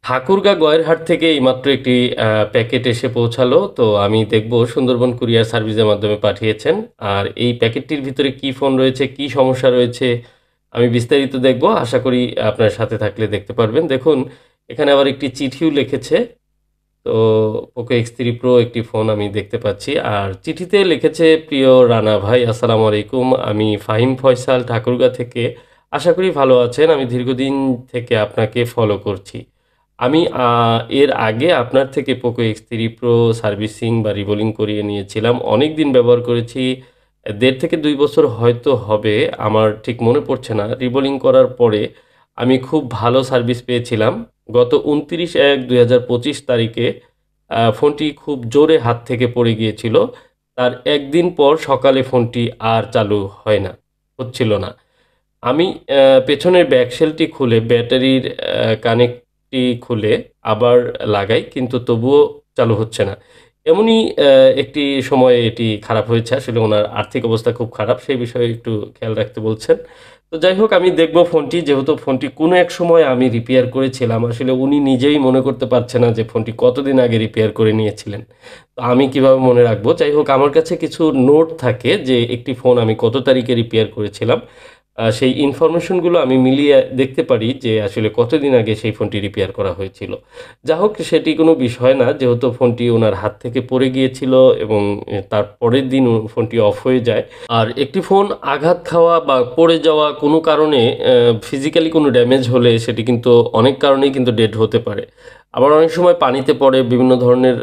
ঠাকুরগাঁ গয়েরহাট থেকে এইমাত্র একটি প্যাকেট এসে পৌঁছালো। তো আমি দেখব সুন্দরবন কুরিয়ার সার্ভিসের মাধ্যমে পাঠিয়েছেন। আর এই প্যাকেটটির ভিতরে কি ফোন রয়েছে, কি সমস্যা রয়েছে আমি বিস্তারিত দেখব। আশা করি আপনার সাথে থাকলে দেখতে পারবেন। দেখুন, এখানে আবার একটি চিঠিও লিখেছে। তো পোকো X3 প্রো একটি ফোন আমি দেখতে পাচ্ছি। আর চিঠিতে লিখেছে, প্রিয় রানা ভাই, আসসালামু আলাইকুম। আমি ফাহিম ফয়সাল, ঠাকুরগাঁ থেকে। আশা করি ভালো আছেন। আমি দীর্ঘদিন থেকে আপনাকে ফলো করছি। আমি এর আগে আপনার থেকে পোকো X3 প্রো সার্ভিসিং বা রিবোলিং করিয়ে নিয়েছিলাম। অনেক দিন ব্যবহার করেছি, ১.৫ থেকে ২ বছর হয়তো হবে, আমার ঠিক মনে পড়ছে না। রিবোলিং করার পরে আমি খুব ভালো সার্ভিস পেয়েছিলাম। গত ২৯/১/২০২৫ তারিখে ফোনটি খুব জোরে হাত থেকে পড়ে গিয়েছিল। তার একদিন পর সকালে ফোনটি আর চালু হচ্ছিল না। আমি পেছনের ব্যাকশেলটি খুলে ব্যাটারির কানেক্টটি খুলে আবার লাগাই, কিন্তু তবুও চালু হচ্ছে না। এমনই একটি সময়ে এটি খারাপ হয়েছে। আসলে ওনার আর্থিক অবস্থা খুব খারাপ, সেই বিষয়ে একটু খেয়াল রাখতে বলছেন। তো যাই হোক, আমি দেখব ফোনটি, যেহেতু ফোনটি কোনো এক সময় আমি রিপেয়ার করেছিলাম। আসলে উনি নিজেই মনে করতে পারছে না যে ফোনটি কতদিন আগে রিপেয়ার করে নিয়েছিলেন। তো আমি কিভাবে মনে রাখবো? যাই হোক, আমার কাছে কিছু নোট থাকে যে একটি ফোন আমি কত তারিখে রিপেয়ার করেছিলাম। সেই ইনফরমেশনগুলো আমি মিলিয়ে দেখতে পারি যে আসলে কতদিন আগে সেই ফোনটি রিপেয়ার করা হয়েছিল। যা হোক, সেটি কোনো বিষয় না, যেহেতু ফোনটি ওনার হাত থেকে পড়ে গিয়েছিল এবং তার পরের দিন ফোনটি অফ হয়ে যায়। আর একটি ফোন আঘাত খাওয়া বা পড়ে যাওয়া কোনো কারণে, ফিজিক্যালি কোনো ড্যামেজ হলে সেটি কিন্তু অনেক কারণেই কিন্তু ডেড হতে পারে। আবার অনেক সময় পানিতে পড়ে বিভিন্ন ধরনের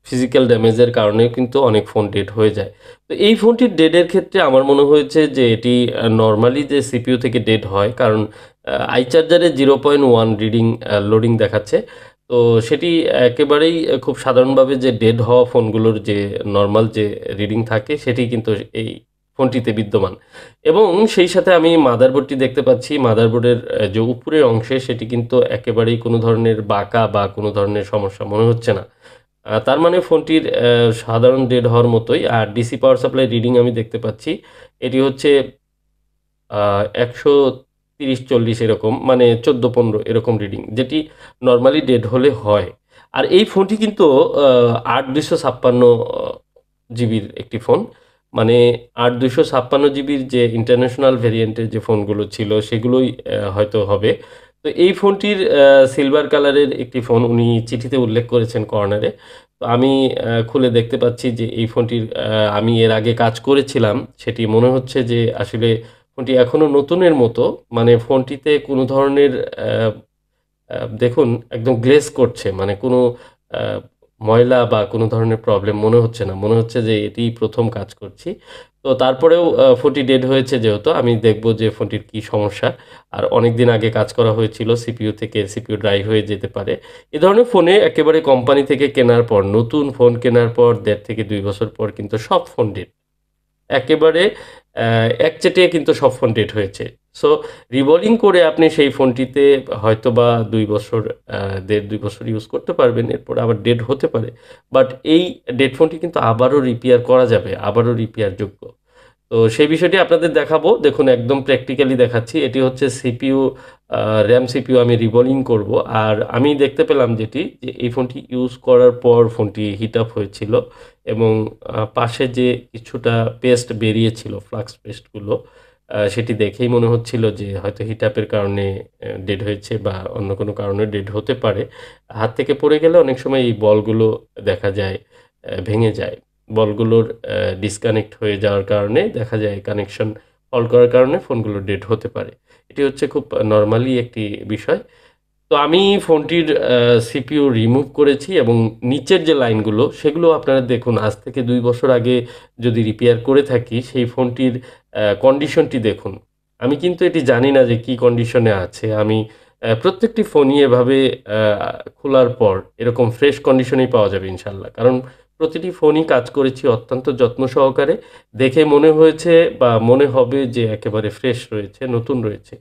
ফিজিক্যাল ড্যামেজের কারণেও কিন্তু অনেক ফোন ডেড হয়ে যায়। তো এই ফোনটির ডেডের ক্ষেত্রে আমার মনে হয়েছে যে এটি নরমালি যে সিপিইউ থেকে ডেড হয়, কারণ আইচার্জারে 0.1 রিডিং লোডিং দেখাচ্ছে। তো সেটি একেবারেই খুব সাধারণভাবে যে ডেড হওয়া ফোনগুলোর যে নর্মাল যে রিডিং থাকে সেটি কিন্তু এই ফোনটিতে বিদ্যমান। এবং সেই সাথে আমি মাদারবোর্ডটি দেখতে পাচ্ছি। মাদারবোর্ডের যে উপরের অংশে সেটি কিন্তু একেবারেই কোনো ধরনের বাঁকা বা কোনো ধরনের সমস্যা মনে হচ্ছে না। তার মানে ফোনটির সাধারণ ডেড হওয়ার মতোই। আর ডিসি পাওয়ার সাপ্লাই রিডিং আমি দেখতে পাচ্ছি। এটি হচ্ছে ১৩০-৪০ এরকম, মানে ১৪-১৫ এরকম রিডিং, যেটি নরমালি ডেড হলে হয়। আর এই ফোনটি কিন্তু ৮/২৫৬ জিবির একটি ফোন। মানে ৮/২৫৬ জিবির যে ইন্টারন্যাশনাল ভেরিয়েন্টের যে ফোনগুলো ছিল সেগুলোই হয়তো হবে। তো এই ফোনটির সিলভার কালারের একটি ফোন উনি চিঠিতে উল্লেখ করেছেন কর্নারে। তো আমি খুলে দেখতে পাচ্ছি যে এই ফোনটির আমি এর আগে কাজ করেছিলাম। সেটি মনে হচ্ছে যে আসলে ফোনটি এখনও নতুনের মতো। মানে ফোনটিতে কোনো ধরনের দেখুন, একদম গ্লেজ করছে। মানে কোনো আ ময়লা বা কোনো ধরনের প্রবলেম মনে হচ্ছে না। মনে হচ্ছে যে এটিই ১ম কাজ করছি। তো তারপরেও ফোনটি ডেড হয়েছে যেহেতু, আমি দেখব যে ফোনটির কী সমস্যা। আর অনেকদিন আগে কাজ করা হয়েছিল, সিপিইউ থেকে সিপিইউ ড্রাই হয়ে যেতে পারে। এ ধরনের ফোনে একেবারে কোম্পানি থেকে কেনার পর, নতুন ফোন কেনার পর ১.৫ থেকে ২ বছর পর কিন্তু সব ফোন ডেড। একেবারে একচেটিয়া কিন্তু সব ফোন ডেড হয়েছে। সো রিবোলিং করে আপনি সেই ফোনটিতে হয়তোবা ২ বছর, ১.৫-২ বছর ইউজ করতে পারবেন। এরপর আবার ডেড হতে পারে। বাট এই ডেড ফোনটি কিন্তু আবারও রিপেয়ার করা যাবে, আবারও রিপেয়ারযোগ্য। তো সেই বিষয়টি আপনাদের দেখাবো। দেখুন, একদম প্র্যাকটিক্যালি দেখাচ্ছি। এটি হচ্ছে সিপিইউ, র‍্যাম সিপিইউ আমি রিবোলিং করব। আর আমি দেখতে পেলাম যেটি, যে এই ফোনটি ইউজ করার পর ফোনটি হিট আপ হয়েছিল এবং পাশে যে কিছুটা পেস্ট বেরিয়েছিল, ফ্লাক্স পেস্টগুলো, সেটি দেখেই মনে হচ্ছিল যে হয়তো হিট আপের কারণে ডেড হয়েছে বা অন্য কোনো কারণে ডেড হতে পারে। হাত থেকে পড়ে গেলে অনেক সময় এই বলগুলো দেখা যায় ভেঙে যায়। বলগুলোর ডিসকানেক্ট হয়ে যাওয়ার কারণে দেখা যায় কানেকশন ফল্ট করার কারণে ফোনগুলো ডেড হতে পারে। এটি হচ্ছে খুব নরমালি একটি বিষয়। তো আমি ফোনটির সিপিইউ রিমুভ করেছি এবং নিচের যে লাইনগুলো সেগুলো আপনারা দেখুন। আজ থেকে ২ বছর আগে যদি রিপেয়ার করে থাকি, সেই ফোনটির কন্ডিশনটি দেখুন। আমি কিন্তু এটি জানি না যে কী কন্ডিশনে আছে। আমি প্রত্যেকটি ফোনই এভাবে আ খোলার পর এরকম ফ্রেশ কন্ডিশনেই পাওয়া যাবে ইনশাআল্লাহ। কারণ প্রতিটি ফোনই কাজ করেছি অত্যন্ত যত্ন সহকারে। দেখে মনে হয়েছে বা মনে হবে যে একেবারে ফ্রেশ রয়েছে, নতুন রয়েছে।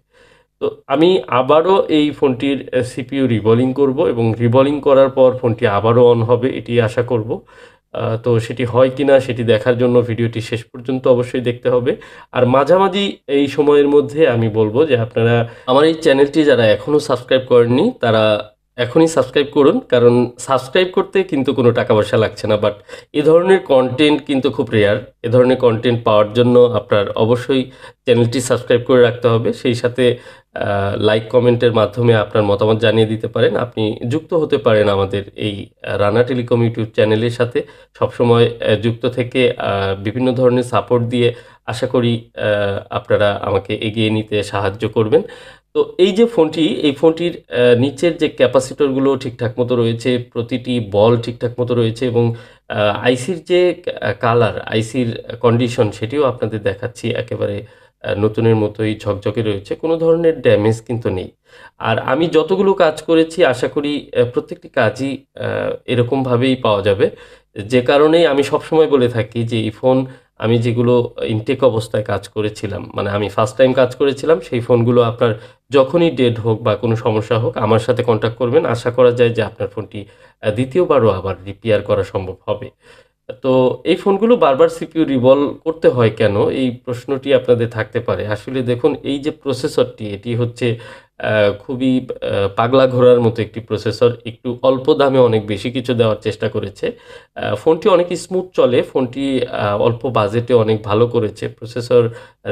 তো আমি আবারও এই ফোনটির সিপিইউ রিবোলিং করব এবং রিবোলিং করার পর ফোনটি আবারও অন হবে, এটি আশা করব। তো সেটি হয় কিনা সেটি দেখার জন্য ভিডিওটি শেষ পর্যন্ত অবশ্যই দেখতে হবে। আর মাঝামাঝি এই সময়ের মধ্যে আমি বলব যে আপনারা আমার এই চ্যানেলটি যারা এখনও সাবস্ক্রাইব করেননি, তারা এখনই সাবস্ক্রাইব করুন, কারণ সাবস্ক্রাইব করতে কিন্তু কোনো টাকা পয়সা লাগছে না, বাট এ ধরনের কন্টেন্ট কিন্তু খুব রেয়ার। এ ধরনের কন্টেন্ট পাওয়ার জন্য আপনার অবশ্যই চ্যানেলটি সাবস্ক্রাইব করে রাখতে হবে। সেই সাথে লাইক কমেন্টের মাধ্যমে আপনার মতামত জানিয়ে দিতে পারেন। আপনি যুক্ত হতে পারেন আমাদের এই রানা টেলিকম ইউটিউব চ্যানেলের সাথে। সবসময় যুক্ত থেকে বিভিন্ন ধরনের সাপোর্ট দিয়ে আশা করি আপনারা আমাকে এগিয়ে নিতে সাহায্য করবেন। তো এই যে ফোনটি, এই ফোনটির নিচের যে ক্যাপাসিটরগুলো ঠিকঠাক মতো রয়েছে, প্রতিটি বল ঠিকঠাক মতো রয়েছে, এবং আইসির যে কালার, আইসির কন্ডিশন সেটিও আপনাদের দেখাচ্ছি, একেবারে নতুনের মতোই ঝকঝকে রয়েছে, কোনো ধরনের ড্যামেজ কিন্তু নেই। আর আমি যতগুলো কাজ করেছি আশা করি প্রত্যেকটি কাজই এরকমভাবেই পাওয়া যাবে। যে কারণেই আমি সবসময় বলে থাকি যে এই ফোন আমি যেগুলো ইনটেক অবস্থায় কাজ করেছিলাম, মানে আমি ফার্স্ট টাইম কাজ করেছিলাম, সেই ফোনগুলো আপনার যখনই ডেড হোক বা কোনো সমস্যা হোক আমার সাথে কন্ট্যাক্ট করবেন। আশা করা যায় যে আপনার ফোনটি দ্বিতীয়বারও আবার রিপেয়ার করা সম্ভব হবে। তো এই ফোনগুলো বারবার সিপিইউ রিভলভ করতে হয় কেন? এই প্রশ্নটি আপনাদের থাকতে পারে। আসলে দেখুন, এই যে প্রসেসরটি, এটি হচ্ছে খুবই পাগলা ঘোড়ার মতো একটি প্রসেসর। একটু অল্প দামে অনেক বেশি কিছু দেওয়ার চেষ্টা করেছে। ফোনটি অনেক স্মুথ চলে। ফোনটি অল্প বাজেটে অনেক ভালো করেছে। প্রসেসর,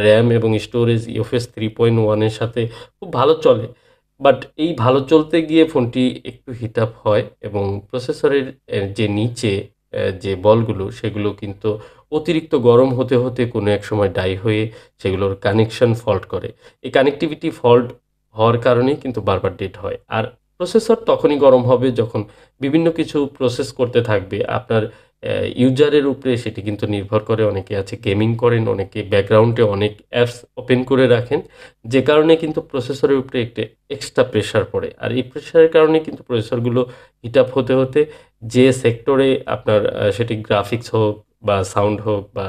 RAM এবং স্টোরেজ ইউএফএস 3.1 এর সাথে খুব ভালো চলে। বাট এই ভালো চলতে গিয়ে ফোনটি একটু হিট আপ হয়, এবং প্রসেসরের যে নিচে যে বলগুলো সেগুলো কিন্তু অতিরিক্ত গরম হতে হতে কোনো এক সময় ডাই হয়ে সেগুলোর কানেকশন ফল্ট করে। এই কানেক্টিভিটি ফল্ট হওয়ার কারণেই কিন্তু বারবার ডেড হয়। আর প্রসেসর তখনই গরম হবে যখন বিভিন্ন কিছু প্রসেস করতে থাকবে। আপনার ইউজারের উপরে সেটি কিন্তু নির্ভর করে। অনেকে আছে গেমিং করেন, অনেকে ব্যাকগ্রাউন্ডে অনেক অ্যাপস ওপেন করে রাখেন, যে কারণে কিন্তু প্রসেসরের উপরে একটা এক্সট্রা প্রেশার পড়ে। আর এই প্রেশারের কারণে কিন্তু প্রসেসরগুলো হিট আপ হতে হতে যে সেক্টরে আপনার সেটি গ্রাফিক্স হোক বা সাউন্ড হোক, বা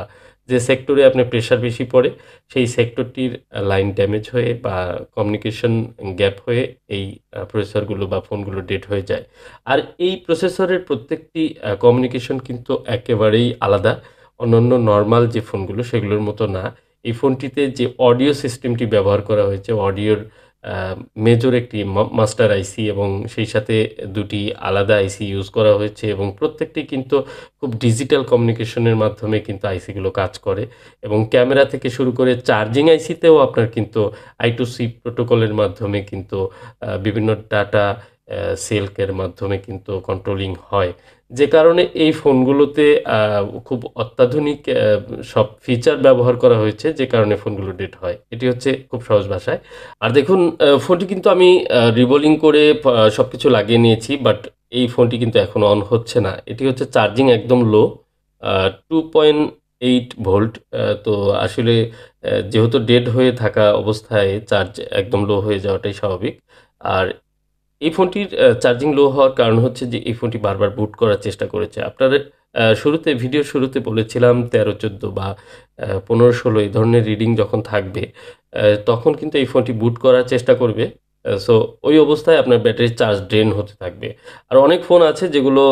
যে সেক্টরে আপনার প্রেশার বেশি পড়ে, সেই সেক্টরটির লাইন ড্যামেজ হয়ে বা কমিউনিকেশন গ্যাপ হয়ে এই প্রসেসরগুলো বা ফোনগুলো ডেড হয়ে যায়। আর এই প্রসেসরের প্রত্যেকটি কমিউনিকেশন কিন্তু একেবারেই আলাদা। অন্যান্য নরমাল যে ফোনগুলো সেগুলোর মতো না। এই ফোনটিতে যে অডিও সিস্টেমটি ব্যবহার করা হয়েছে, অডিওর মেজর একটি মাস্টার আইসি, এবং সেই সাথে দুটি আলাদা আইসি ইউজ করা হয়েছে, এবং প্রত্যেকটি কিন্তু খুব ডিজিটাল কমিউনিকেশনের মাধ্যমে কিন্তু আইসিগুলো কাজ করে। এবং ক্যামেরা থেকে শুরু করে চার্জিং আইসিতেও আপনার কিন্তু I2C প্রোটোকলের মাধ্যমে কিন্তু বিভিন্ন ডাটা সিল্কের মাধ্যমে কিন্তু কন্ট্রোলিং হয়। যে কারণে এই ফোনগুলোতে খুব অত্যাধুনিক সব ফিচার ব্যবহার করা হয়েছে, যে কারণে ফোনগুলো ডেট হয়। এটি হচ্ছে খুব সহজ ভাষায়। আর দেখুন, ফোনটি কিন্তু আমি রিবোলিং করে সবকিছু লাগিয়ে নিয়েছি, বাট এই ফোনটি কিন্তু এখনো অন হচ্ছে না। এটি হচ্ছে চার্জিং একদম লো, 2.8 ভোল্ট। তো আসলে যেহেতু ডেড হয়ে থাকা অবস্থায় চার্জ একদম লো হয়ে যাওয়াটাই স্বাভাবিক। আর এই ফোনটির চার্জিং লো হওয়ার কারণ হচ্ছে যে এই ফোনটি বারবার বুট করার চেষ্টা করেছে। আপনাদের শুরুতে, ভিডিওর শুরুতে বলেছিলাম 13-14 বা 15-16 এই ধরনের রিডিং যখন থাকবে, তখন কিন্তু এই ফোনটি বুট করার চেষ্টা করবে। সো ওই অবস্থায় আপনার ব্যাটারির চার্জ ড্রেন হতে থাকবে। আর অনেক ফোন আছে যেগুলো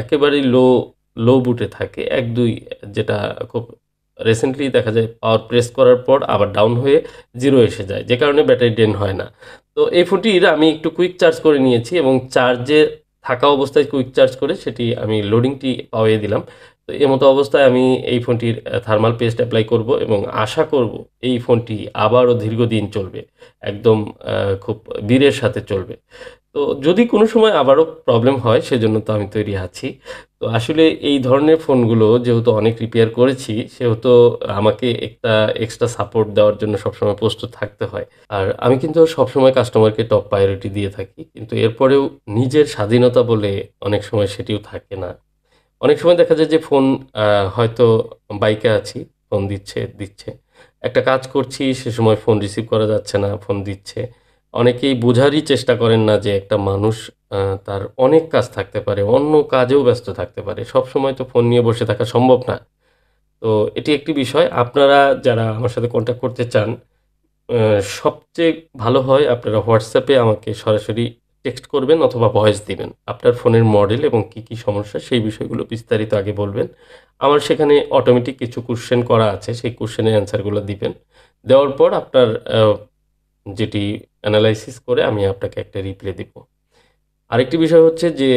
একেবারেই লো বুটে থাকে, 1-2, যেটা খুব রিসেন্টলি দেখা যায় পাওয়ার প্রেস করার পর আবার ডাউন হয়ে 0 এসে যায়, যে কারণে ব্যাটারি ড্রেন হয় না। তো এই ফোনটির আমি একটু কুইক চার্জ করে নিয়েছি, এবং চার্জে থাকা অবস্থায় কুইক চার্জ করে সেটি আমি লোডিংটি পাওয়িয়ে দিলাম। তো এমতো অবস্থায় আমি এই ফোনটির থার্মাল পেস্ট অ্যাপ্লাই করব, এবং আশা করব এই ফোনটি আবারও দীর্ঘদিন চলবে। একদম খুব বীরের সাথে চলবে। তো যদি কোনো সময় আবারও প্রবলেম হয় সেজন্য তো আমি তৈরি আছি। তো আসলে এই ধরনের ফোনগুলো যেহেতু অনেক রিপেয়ার করেছি, সেহেতু আমাকে একটা এক্সট্রা সাপোর্ট দেওয়ার জন্য সবসময় প্রস্তুত থাকতে হয়। আর আমি কিন্তু সবসময় কাস্টমারকে টপ প্রায়োরিটি দিয়ে থাকি। কিন্তু এরপরেও নিজের স্বাধীনতা বলে অনেক সময় সেটিও থাকে না। অনেক সময় দেখা যায় যে ফোন, হয়তো বাইকে আছি, ফোন দিচ্ছে। একটা কাজ করছি, সে সময় ফোন রিসিভ করা যাচ্ছে না, ফোন দিচ্ছে। অনেকেই বোঝারই চেষ্টা করেন না যে একটা মানুষ তার অনেক কাজ থাকতে পারে, অন্য কাজেও ব্যস্ত থাকতে পারে। সবসময় তো ফোন নিয়ে বসে থাকা সম্ভব না। তো এটি একটি বিষয়। আপনারা যারা আমার সাথে কন্ট্যাক্ট করতে চান, সবচেয়ে ভালো হয় আপনারা হোয়াটসঅ্যাপে আমাকে সরাসরি টেক্সট করবেন অথবা ভয়েস দিবেন। আপনার ফোনের মডেল এবং কী, কী সমস্যা সেই বিষয়গুলো বিস্তারিত আগে বলবেন। আমার সেখানে অটোমেটিক কিছু কোয়েশ্চেন করা আছে, সেই কোয়েশ্চেনের অ্যান্সারগুলো দিবেন। দেওয়ার পর আপনার যেটি অ্যানালাইসিস করে আমি আপনাকে একটা রিপ্লাই দিব। আরেকটি বিষয় হচ্ছে যে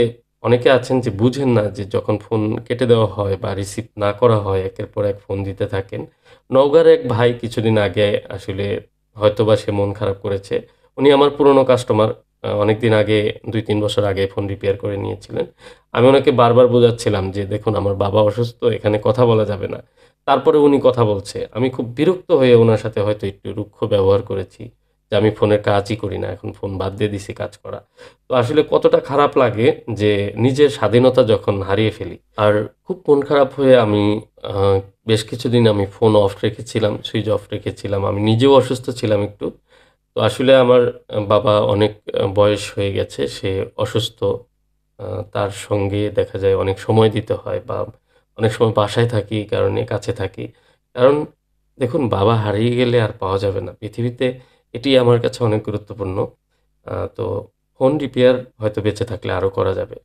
অনেকে আছেন যে বুঝেন না যে যখন ফোন কেটে দেওয়া হয় বা রিসিভ না করা হয় একের পর এক ফোন দিতে থাকেন। নওগাঁর এক ভাই কিছুদিন আগে আসলে হয়তোবা সে মন খারাপ করেছে। উনি আমার পুরনো কাস্টমার। অনেকদিন আগে ২-৩ বছর আগে ফোন রিপেয়ার করে নিয়েছিলেন। আমি ওনাকে বারবার বোঝাচ্ছিলাম যে, "দেখুন আমার বাবা অসুস্থ, এখানে কথা বলা যাবে না।" তারপরেও উনি কথা বলছে। আমি খুব বিরক্ত হয়ে উনার সাথে হয়তো একটু রুক্ষ ব্যবহার করেছি। যে আমি ফোনের কাজই করি না। এখন ফোন বাদ দিয়ে দিছি কাজ করা। তো আসলে কতটা খারাপ লাগে যে নিজের স্বাধীনতা যখন হারিয়ে ফেলি। আর খুব মন খারাপ হয়ে আমি আ বেশ কিছুদিন আমি ফোন অফ রেখেছিলাম, সুইচ অফ রেখেছিলাম। আমি নিজেও অসুস্থ ছিলাম একটু। তো আসলে আমার বাবা অনেক বয়স হয়ে গেছে। সে অসুস্থ। আ তার সঙ্গে দেখা যায় অনেক সময় দিতে হয় বা অনেক সময় বাসায় থাকি এই কারণে কাছে থাকি। কারণ দেখুন বাবা হারিয়ে গেলে আর পাওয়া যাবে না। পৃথিবীতে এটি আমার কাছে অনেক গুরুত্বপূর্ণ। তো ফোন রিপেয়ার হয়তো বেঁচে থাকলে আরো করা যাবে।